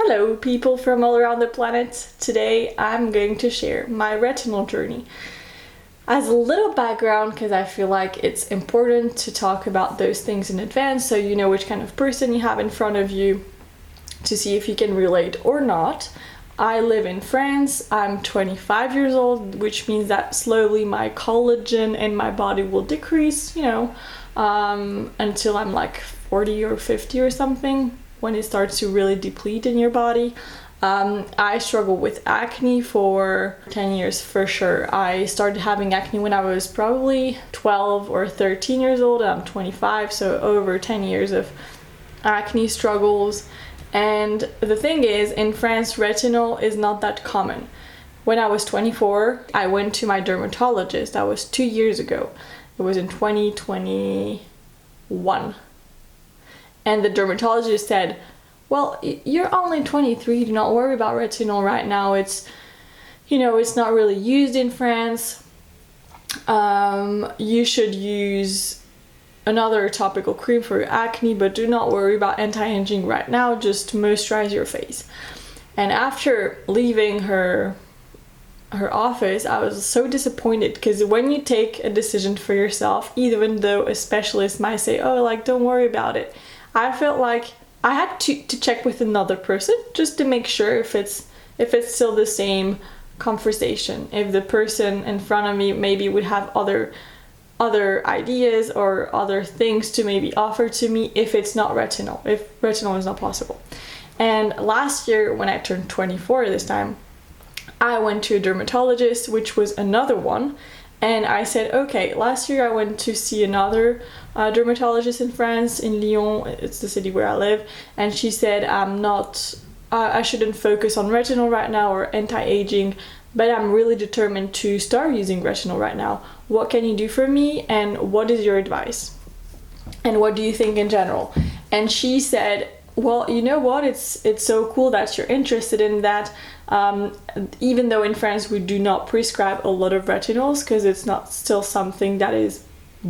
Hello people from all around the planet. Today I'm going to share my retinol journey. As a little background, because I feel like it's important to talk about those things in advance so you know which kind of person you have in front of you to see if you can relate or not. I live in France. I'm 25 years old, which means that slowly my collagen in my body will decrease, until I'm like 40 or 50 or something, when it starts to really deplete in your body. I struggled with acne for 10 years for sure. I started having acne when I was probably 12 or 13 years old. I'm 25, so over 10 years of acne struggles. And the thing is, in France, retinol is not that common. When I was 24, I went to my dermatologist. That was 2 years ago. It was in 2021. And the dermatologist said, well, you're only 23, do not worry about retinol right now. It's not really used in France. You should use another topical cream for your acne, but do not worry about anti-aging right now, just moisturize your face. And after leaving her office, I was so disappointed, because when you take a decision for yourself, even though a specialist might say, don't worry about it, I felt like I had to check with another person just to make sure if it's still the same conversation, if the person in front of me maybe would have other ideas or other things to maybe offer to me if it's not retinol, if retinol is not possible. And last year, when I turned 24 this time, I went to a dermatologist, which was another one. And I said, okay, last year I went to see another dermatologist in France, in Lyon, it's the city where I live, and she said I shouldn't focus on retinol right now or anti-aging, but I'm really determined to start using retinol right now. What can you do for me, and what is your advice? And what do you think in general? And she said, well, you know what, it's so cool that you're interested in that. Even though in France we do not prescribe a lot of retinols, because it's not still something that is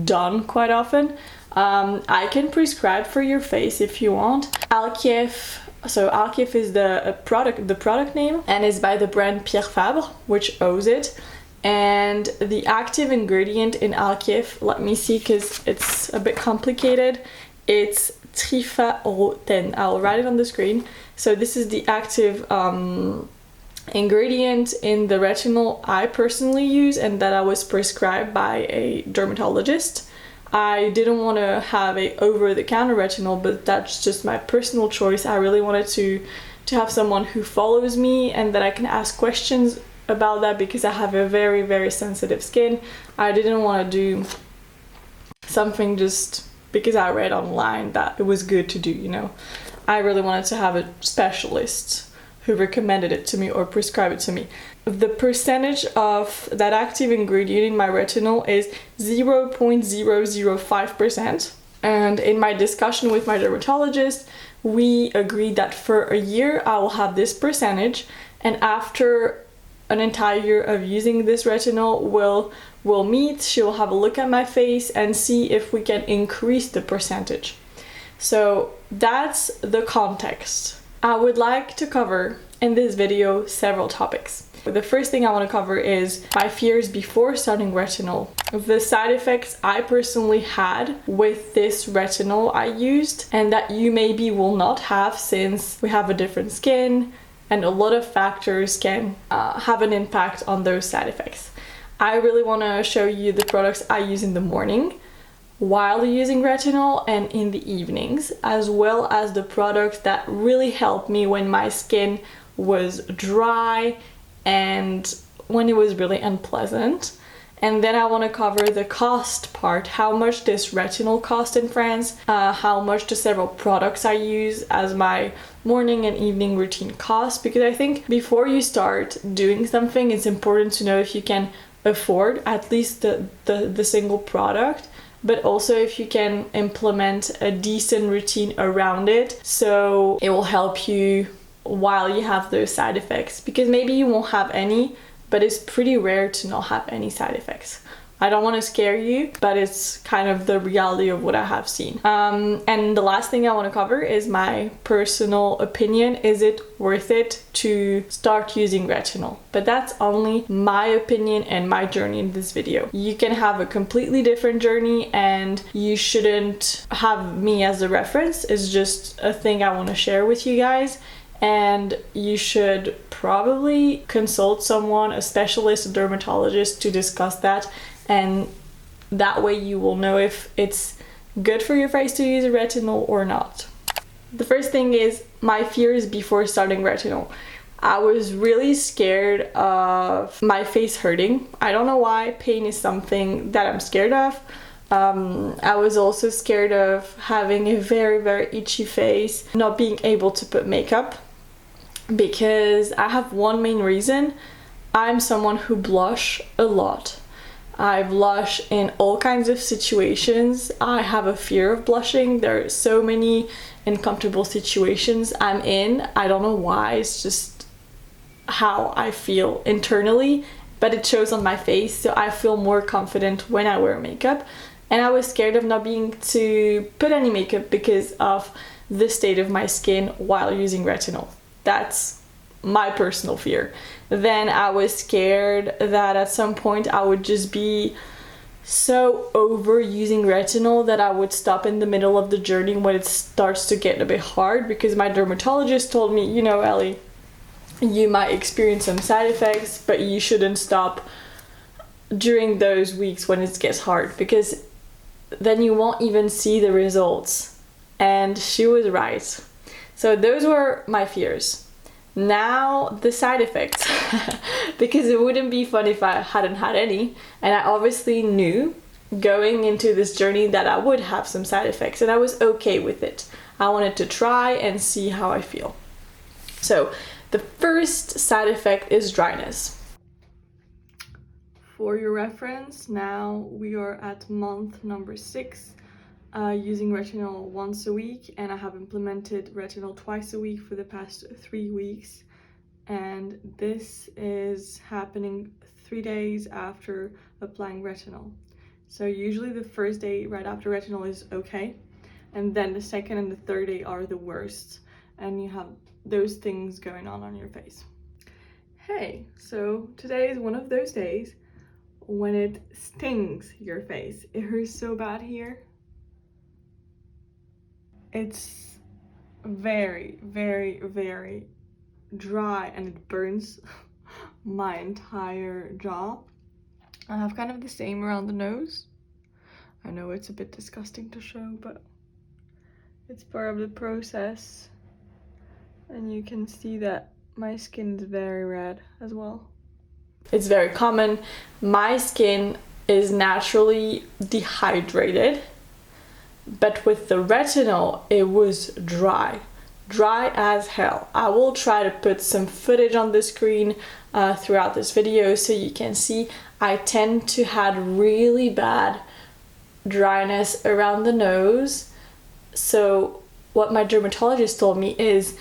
done quite often, I can prescribe for your face if you want. Alkief, so Alkief is the product name, and is by the brand Pierre Fabre, which owns it. And the active ingredient in Alkief, let me see because it's a bit complicated, it's TRIFAROTEN. I'll write it on the screen. So this is the active ingredient in the retinol I personally use and that I was prescribed by a dermatologist. I didn't want to have a over-the-counter retinol, but that's just my personal choice. I really wanted to have someone who follows me and that I can ask questions about that, because I have a very, very sensitive skin. I didn't want to do something just because I read online that it was good to do, I really wanted to have a specialist who recommended it to me or prescribed it to me. The percentage of that active ingredient in my retinol is 0.005%. And in my discussion with my dermatologist, we agreed that for a year I will have this percentage, and after an entire year of using this retinol, we'll meet, she'll have a look at my face and see if we can increase the percentage. So that's the context. I would like to cover in this video several topics. The first thing I want to cover is my fears before starting retinol. The side effects I personally had with this retinol I used, and that you maybe will not have, since we have a different skin and a lot of factors can have an impact on those side effects. I really want to show you the products I use in the morning while using retinol and in the evenings, as well as the products that really helped me when my skin was dry and when it was really unpleasant. And then I want to cover the cost part, how much this retinol cost in France, how much the several products I use as my morning and evening routine cost, because I think before you start doing something, it's important to know if you can afford at least the single product, but also if you can implement a decent routine around it, so it will help you while you have those side effects, because maybe you won't have any, but it's pretty rare to not have any side effects I don't want to scare you, but it's kind of the reality of what I have seen. And the last thing I want to cover is my personal opinion. Is it worth it to start using retinol? But that's only my opinion and my journey in this video. You can have a completely different journey and you shouldn't have me as a reference. It's just a thing I want to share with you guys. And you should probably consult someone, a specialist, a dermatologist, to discuss that. And that way you will know if it's good for your face to use a retinol or not. The first thing is my fears before starting retinol. I was really scared of my face hurting. I don't know why. Pain is something that I'm scared of. I was also scared of having a very, very itchy face, not being able to put makeup, because I have one main reason. I'm someone who blush a lot. I blush in all kinds of situations. I have a fear of blushing. There are so many uncomfortable situations I'm in. I don't know why. It's just how I feel internally, but it shows on my face. So I feel more confident when I wear makeup. And I was scared of not being to put any makeup because of the state of my skin while using retinol. That's my personal fear. Then I was scared that at some point I would just be so over using retinol that I would stop in the middle of the journey when it starts to get a bit hard, because my dermatologist told me, you know, Ellie, you might experience some side effects, but you shouldn't stop during those weeks when it gets hard, because then you won't even see the results. And she was right. So those were my fears. Now the side effects, because it wouldn't be fun if I hadn't had any. And I obviously knew going into this journey that I would have some side effects, and I was okay with it. I wanted to try and see how I feel. So the first side effect is dryness. For your reference, now we are at month number 6. Using retinol once a week, and I have implemented retinol twice a week for the past 3 weeks, and this is happening 3 days after applying retinol. So usually the first day right after retinol is okay, and then the second and the third day are the worst, and you have those things going on your face. Hey, so today is one of those days when it stings your face. It hurts so bad here. It's very, very, very dry, and it burns my entire jaw. I have kind of the same around the nose. I know it's a bit disgusting to show, but it's part of the process. And you can see that my skin is very red as well. It's very common. My skin is naturally dehydrated, but with the retinol, it was dry as hell. I will try to put some footage on the screen throughout this video so you can see. I tend to have really bad dryness around the nose. So what my dermatologist told me is,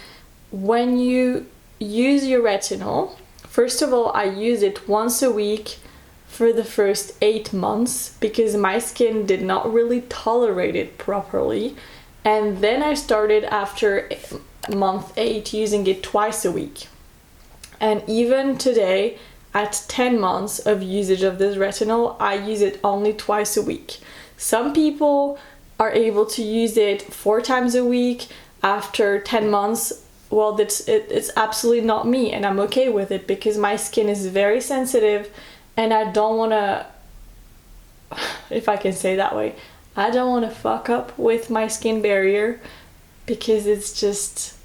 when you use your retinol, first of all, I use it once a week for the first 8 months because my skin did not really tolerate it properly. And then I started after month 8 using it twice a week. And even today, at 10 months of usage of this retinol, I use it only twice a week. Some people are able to use it 4 times a week after 10 months. Well, it's absolutely not me, and I'm okay with it because my skin is very sensitive, and I don't want to, if I can say that way, I don't want to fuck up with my skin barrier because it's just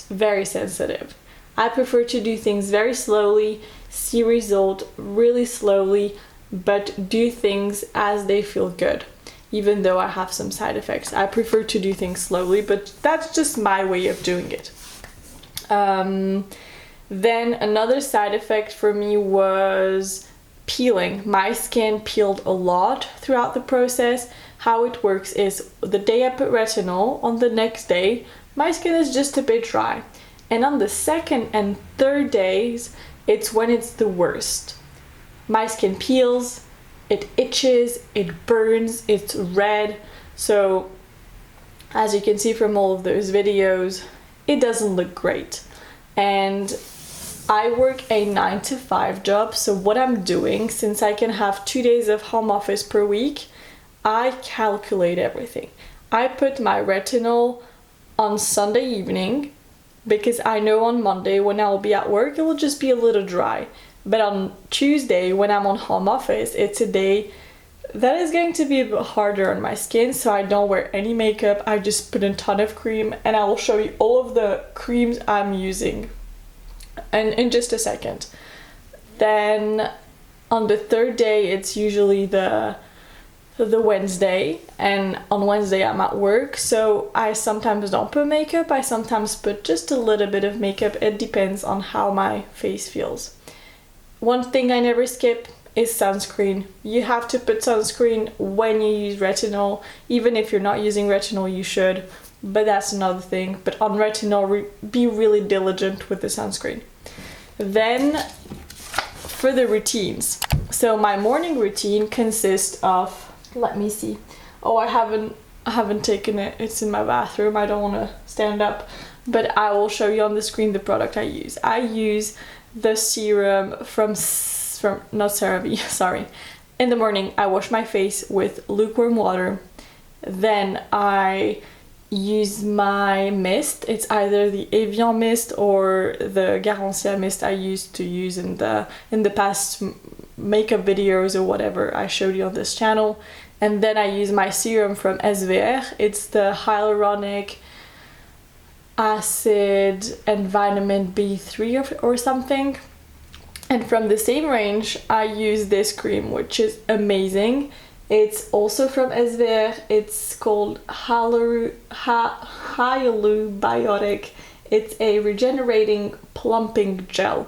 very sensitive. I prefer to do things very slowly, see result really slowly, but do things as they feel good. Even though I have some side effects, I prefer to do things slowly, but that's just my way of doing it. Then another side effect for me was peeling. My skin peeled a lot throughout the process. How it works is the day I put retinol, on the next day, my skin is just a bit dry. And on the second and third days, it's when it's the worst. My skin peels, it itches, it burns, it's red. So as you can see from all of those videos, it doesn't look great. And I work a 9-to-5 job, so what I'm doing, since I can have 2 days of home office per week, I calculate everything. I put my retinol on Sunday evening because I know on Monday when I'll be at work, it will just be a little dry. But on Tuesday, when I'm on home office, it's a day that is going to be a bit harder on my skin, so I don't wear any makeup. I just put a ton of cream, and I will show you all of the creams I'm using and in just a second. Then on the third day, it's usually the Wednesday, and on Wednesday I'm at work, so I sometimes don't put makeup. I sometimes put just a little bit of makeup. It depends on how my face feels. One thing I never skip is sunscreen. You have to put sunscreen when you use retinol. Even if you're not using retinol, you should, but that's another thing. But on retinol, be really diligent with the sunscreen. Then for the routines. So my morning routine consists of, let me see. Oh, I haven't taken it. It's in my bathroom. I don't want to stand up, but I will show you on the screen the product I use. I use the serum from not CeraVe, sorry. In the morning, I wash my face with lukewarm water. Then I use my mist. It's either the Evian mist or the Garancia mist I used to use in the past makeup videos or whatever I showed you on this channel. And then I use my serum from SVR. It's the hyaluronic acid and vitamin B3 or something. And from the same range, I use this cream, which is amazing. It's also from SVR. It's called Hyalubiotic. It's a regenerating plumping gel.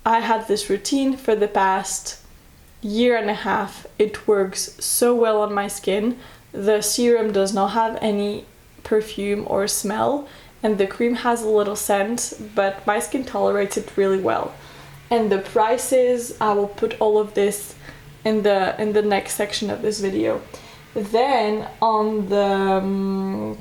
I had this routine for the past year and a half. It works so well on my skin. The serum does not have any perfume or smell, and the cream has a little scent, but my skin tolerates it really well. And the prices, I will put all of this in the next section of this video. Then on the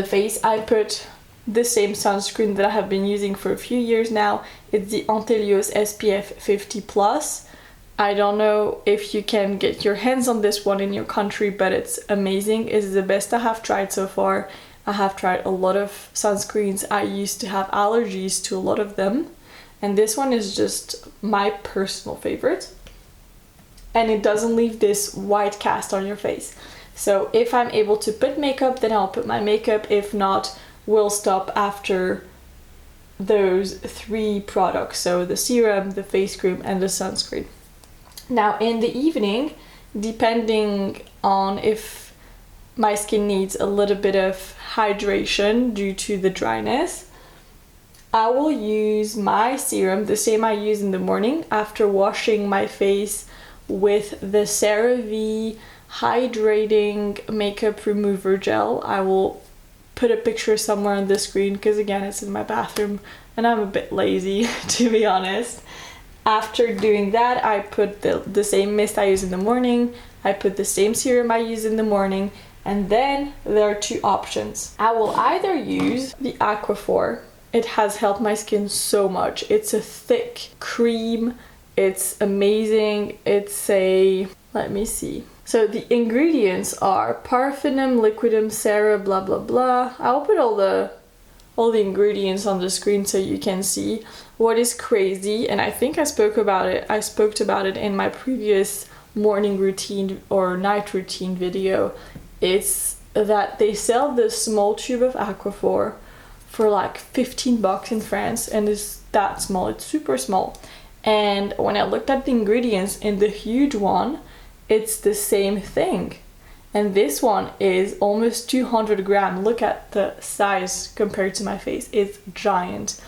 face, I put the same sunscreen that I have been using for a few years now. It's the Antelios SPF 50+. I don't know if you can get your hands on this one in your country, but it's amazing. It's the best I have tried so far. I have tried a lot of sunscreens. I used to have allergies to a lot of them, and this one is just my personal favorite. And it doesn't leave this white cast on your face. So if I'm able to put makeup, then I'll put my makeup. If not, we'll stop after those 3 products. So the serum, the face cream, and the sunscreen. Now in the evening, depending on if my skin needs a little bit of hydration due to the dryness, I will use my serum, the same I use in the morning after washing my face with the CeraVe hydrating makeup remover gel. I will put a picture somewhere on the screen because again it's in my bathroom and I'm a bit lazy to be honest. After doing that, I put the same mist I use in the morning, I put the same serum I use in the morning, and then there are 2 options. I will either use the Aquaphor. It has helped my skin so much. It's a thick cream. It's amazing. It's a, let me see. So the ingredients are parfenum, liquidum, cera, blah, blah, blah. I'll put all the ingredients on the screen so you can see. What is crazy, and I think I spoke about it in my previous morning routine or night routine video, is that they sell this small tube of Aquaphor for like $15 in France, and it's that small. It's super small. And when I looked at the ingredients in the huge one, it's the same thing. And this one is almost 200 grams. Look at the size compared to my face. It's giant.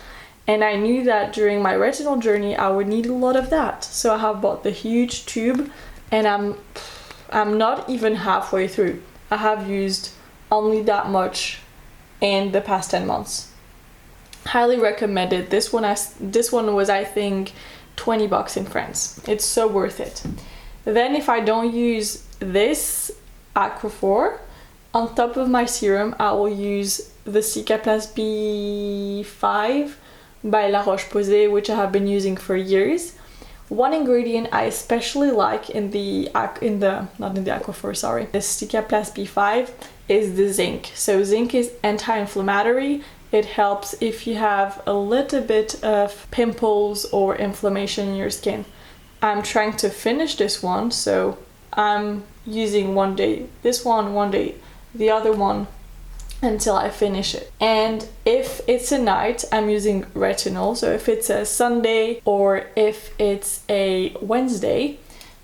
And I knew that during my retinol journey, I would need a lot of that. So I have bought the huge tube, and I'm not even halfway through. I have used only that much in the past 10 months. Highly recommended. This one was, I think, $20 in France. It's so worth it. Then if I don't use this Aquaphor, on top of my serum, I will use the Cicaplast B5 by La Roche-Posay, which I have been using for years. One ingredient I especially like in the Aquaphor, sorry, the Cicaplast B5 is the zinc. So zinc is anti-inflammatory. It helps if you have a little bit of pimples or inflammation in your skin. I'm trying to finish this one, so I'm using one day this one day the other one until I finish it. And if it's a night, I'm using retinol. So if it's a Sunday or if it's a Wednesday,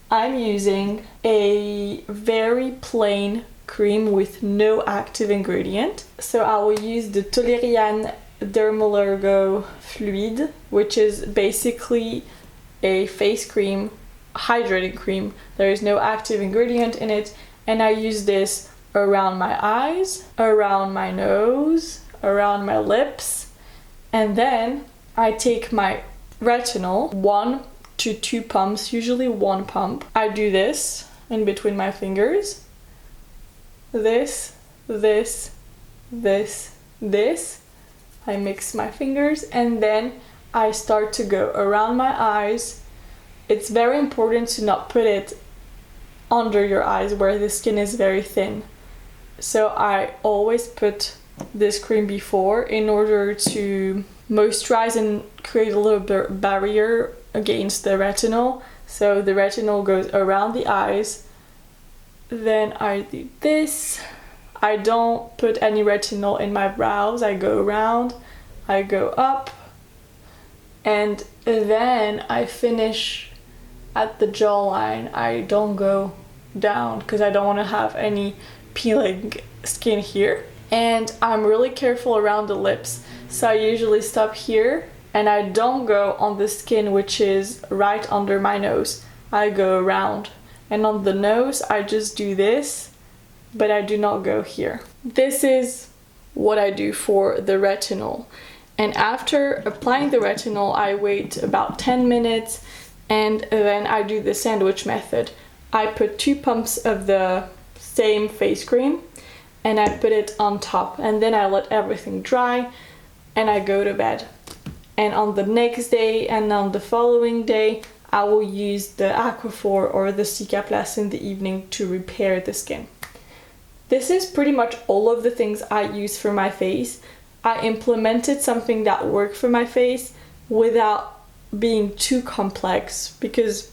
I'm using a very plain cream with no active ingredient. So I will use the Toleriane Dermalurgo Fluid, which is basically a face cream, hydrating cream. There is no active ingredient in it, and I use this around my eyes, around my nose, around my lips, and then I take my retinol, 1 to 2 pumps, usually 1 pump. I do this in between my fingers, this. I mix my fingers, and then I start to go around my eyes. It's very important to not put it under your eyes where the skin is very thin. So I always put this cream before in order to moisturize and create a little bit barrier against the retinol. So the retinol goes around the eyes. Then I do this. I don't put any retinol in my brows. I go around, I go up, and then I finish at the jawline. I don't go down because I don't want to have any peeling skin here. And I'm really careful around the lips, so I usually stop here and I don't go on the skin which is right under my nose. I go around, and on the nose I just do this, but I do not go here. This is what I do for the retinol, and after applying the retinol I wait about 10 minutes, and then I do the sandwich method. I put 2 pumps of the same face cream and I put it on top, and then I let everything dry and I go to bed. And on the next day and on the following day I will use the Aquaphor or the Cicaplast in the evening to repair the skin. This is pretty much all of the things I use for my face. I implemented something that worked for my face without being too complex, because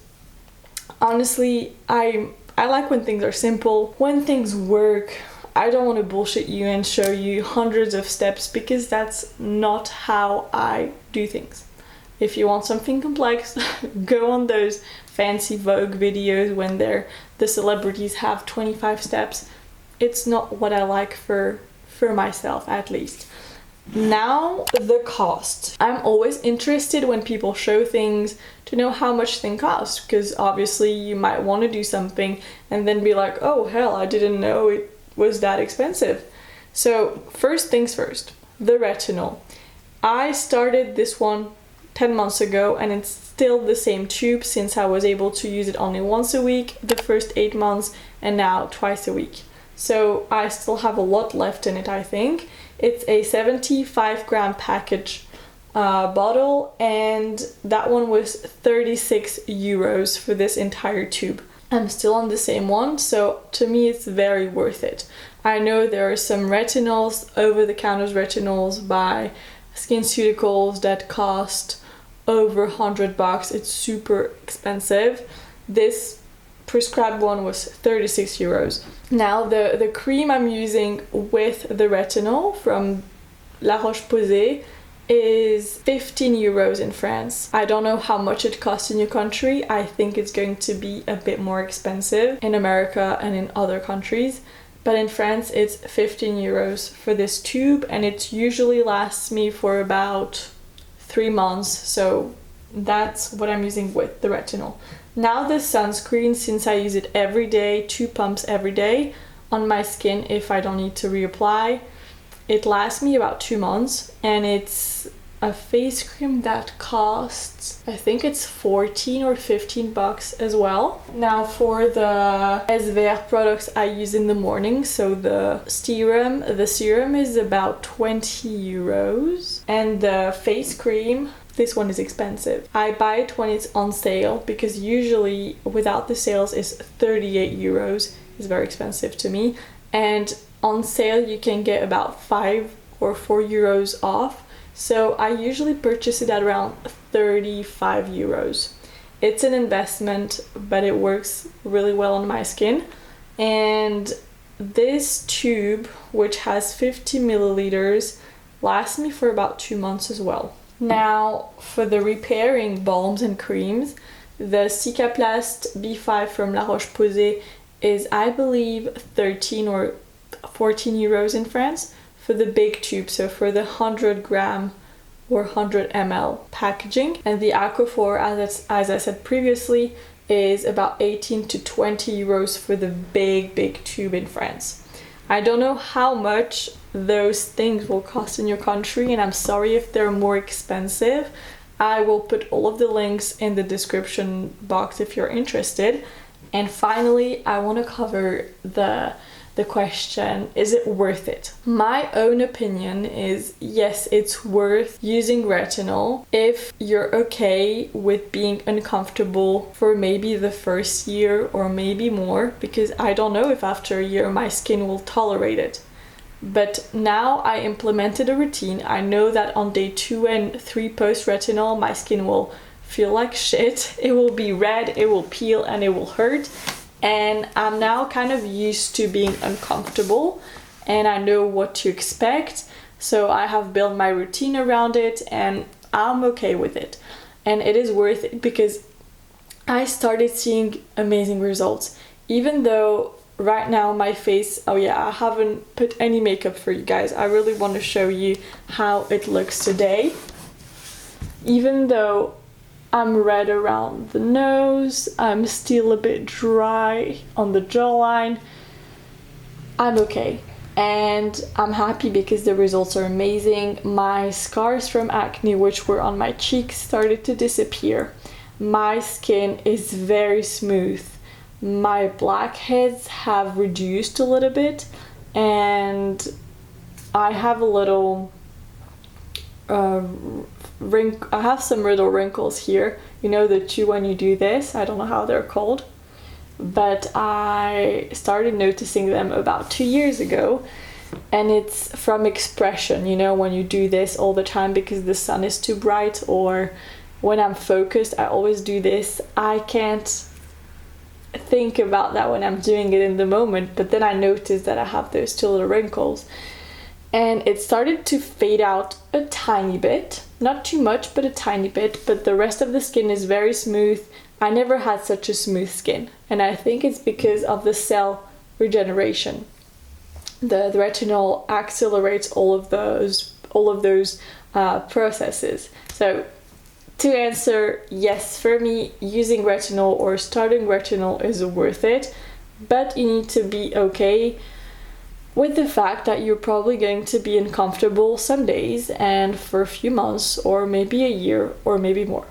honestly I like when things are simple, when things work. I don't want to bullshit you and show you hundreds of steps, because that's not how I do things. If you want something complex, go on those fancy Vogue videos when the celebrities have 25 steps. It's not what I like for myself, at least. Now, the cost. I'm always interested when people show things to know how much things cost, because obviously you might want to do something and then be like, oh hell, I didn't know it was that expensive. So first things first, the retinol. I started this one 10 months ago and it's still the same tube, since I was able to use it only once a week the first 8 months and now twice a week. So I still have a lot left in it, I think. It's a 75 gram package bottle, and that one was 36 euros for this entire tube. I'm still on the same one, so to me it's very worth it. I know there are some retinols, over-the-counter retinols by SkinCeuticals that cost over $100. It's super expensive. This prescribed one was 36 euros. Now the cream I'm using with the retinol from La Roche-Posay is 15 euros in France. I don't know how much it costs in your country. I think it's going to be a bit more expensive in America and in other countries. But in France it's 15 euros for this tube, and it usually lasts me for about 3 months. So that's what I'm using with the retinol. Now the sunscreen, since I use it every day, 2 pumps every day on my skin if I don't need to reapply, it lasts me about 2 months, and it's a face cream that costs, I think it's 14 or 15 bucks as well. Now for the SVR products I use in the morning, so the serum is about 20 euros, and the face cream, this one is expensive. I buy it when it's on sale because usually without the sales it's 38 euros. It's very expensive to me, and on sale you can get about 5 or 4 euros off. So I usually purchase it at around 35 euros. It's an investment, but it works really well on my skin. And this tube, which has 50 milliliters, lasts me for about 2 months as well. Now, for the repairing balms and creams, the Cicaplast B5 from La Roche-Posay is, I believe, 13 or 14 euros in France. For the big tube, so for the 100 gram or 100 ml packaging. And the Aquaphor, as I said previously, is about 18 to 20 euros for the big tube in France. I don't know how much those things will cost in your country, and I'm sorry if they're more expensive. I will put all of the links in the description box if you're interested. And finally, I want to cover the question, is it worth it? My own opinion is yes, it's worth using retinol if you're okay with being uncomfortable for maybe the first year or maybe more, because I don't know if after a year my skin will tolerate it. But now I implemented a routine. I know that on day 2 and 3 post retinol my skin will feel like shit. It will be red, it will peel, and it will hurt. And I'm now kind of used to being uncomfortable and I know what to expect. So I have built my routine around it and I'm okay with it. And it is worth it because I started seeing amazing results. Even though right now my face, oh yeah, I haven't put any makeup for you guys. I really want to show you how it looks today. Even though I'm red around the nose, I'm still a bit dry on the jawline, I'm okay. And I'm happy because the results are amazing. My scars from acne, which were on my cheeks, started to disappear. My skin is very smooth. My blackheads have reduced a little bit, and I have a little I have some little wrinkles here, you know, the two when you do this, I don't know how they're called, but I started noticing them about 2 years ago, and it's from expression, you know, when you do this all the time because the sun is too bright, or when I'm focused, I always do this. I can't think about that when I'm doing it in the moment, but then I noticed that I have those two little wrinkles. And it started to fade out a tiny bit, not too much, but a tiny bit, but the rest of the skin is very smooth. I never had such a smooth skin, and I think it's because of the cell regeneration. The retinol accelerates all of those processes. So to answer, yes, for me, using retinol or starting retinol is worth it, but you need to be okay with the fact that you're probably going to be uncomfortable some days and for a few months or maybe a year or maybe more.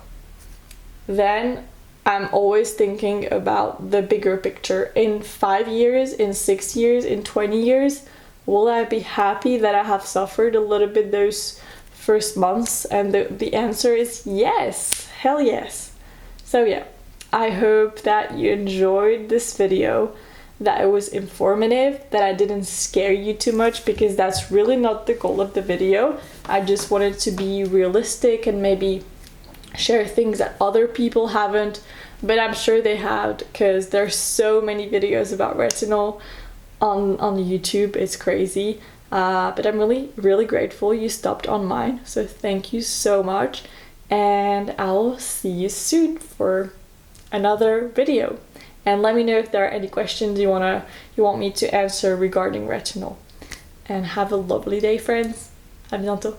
Then I'm always thinking about the bigger picture. In 5 years, in 6 years, in 20 years, will I be happy that I have suffered a little bit those first months? And the answer is yes, hell yes. So yeah, I hope that you enjoyed this video, that it was informative, that I didn't scare you too much, because that's really not the goal of the video. I just wanted to be realistic and maybe share things that other people haven't, but I'm sure they have, because there's so many videos about retinol on YouTube. It's crazy. But I'm really grateful you stopped on mine, so thank you so much, and I'll see you soon for another video. And let me know if there are any questions you want me to answer regarding retinol. And have a lovely day, friends. À bientôt.